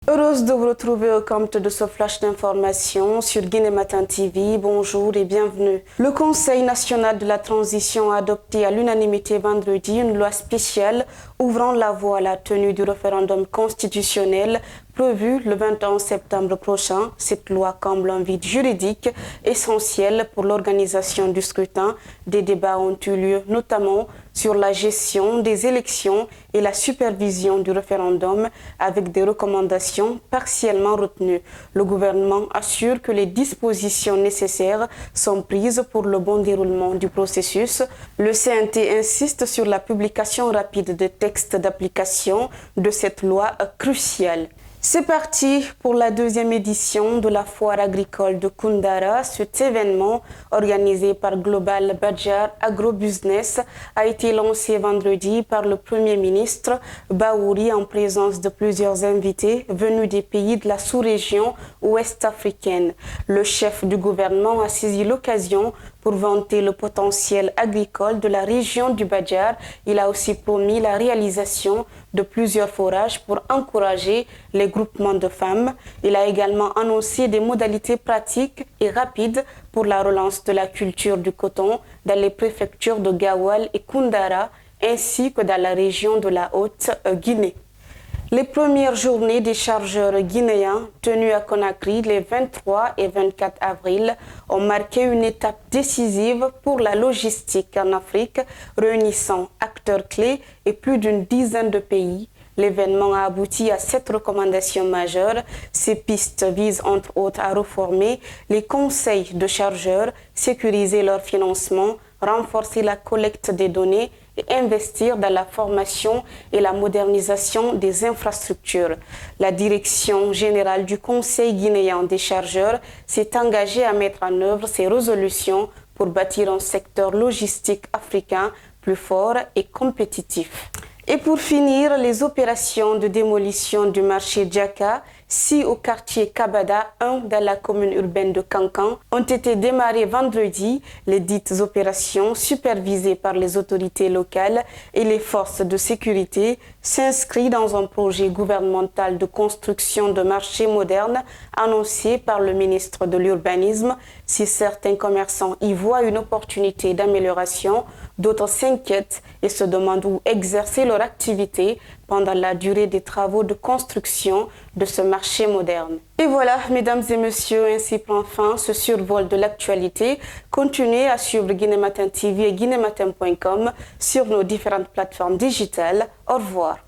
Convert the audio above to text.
Heureuse de vous retrouver au compte de ce flash d'information sur Guinée Matin TV. Bonjour et bienvenue. Le Conseil national de la transition a adopté à l'unanimité vendredi une loi spéciale ouvrant la voie à la tenue du référendum constitutionnel prévu le 21 septembre prochain. Cette loi comble un vide juridique essentiel pour l'organisation du scrutin. Des débats ont eu lieu notamment sur la gestion des élections et la supervision du référendum avec des recommandations partiellement retenues. Le gouvernement assure que les dispositions nécessaires sont prises pour le bon déroulement du processus. Le CNT insiste sur la publication rapide des textes d'application de cette loi cruciale. C'est parti pour la deuxième édition de la foire agricole de Koundara. Cet événement, organisé par Global Badjar Agrobusiness, a été lancé vendredi par le Premier ministre Bahouri en présence de plusieurs invités venus des pays de la sous-région ouest africaine. Le chef du gouvernement a saisi l'occasion pour vanter le potentiel agricole de la région du Badjar. Il a aussi promis la réalisation de plusieurs forages pour encourager les groupements de femmes. Il a également annoncé des modalités pratiques et rapides pour la relance de la culture du coton dans les préfectures de Gawal et Koundara, ainsi que dans la région de la Haute-Guinée. Les premières journées des chargeurs guinéens tenues à Conakry les 23 et 24 avril ont marqué une étape décisive pour la logistique en Afrique, réunissant acteurs clés et plus d'une dizaine de pays. L'événement a abouti à 7 recommandations majeures. Ces pistes visent entre autres à reformer les conseils de chargeurs, sécuriser leur financement, renforcer la collecte des données et investir dans la formation et la modernisation des infrastructures. La direction générale du Conseil guinéen des chargeurs s'est engagée à mettre en œuvre ces résolutions pour bâtir un secteur logistique africain plus fort et compétitif. Et pour finir, les opérations de démolition du marché Djaka, 6 au quartier Kabada, 1 dans la commune urbaine de Kankan, ont été démarrées vendredi. Les dites opérations, supervisées par les autorités locales et les forces de sécurité, s'inscrivent dans un projet gouvernemental de construction de marchés modernes annoncé par le ministre de l'Urbanisme. Si certains commerçants y voient une opportunité d'amélioration, d'autres s'inquiètent et se demandent où exercer leur activité pendant la durée des travaux de construction de ce marché moderne. Et voilà, mesdames et messieurs, ainsi prend fin ce survol de l'actualité. Continuez à suivre Guinée Matin TV et guinématin.com sur nos différentes plateformes digitales. Au revoir.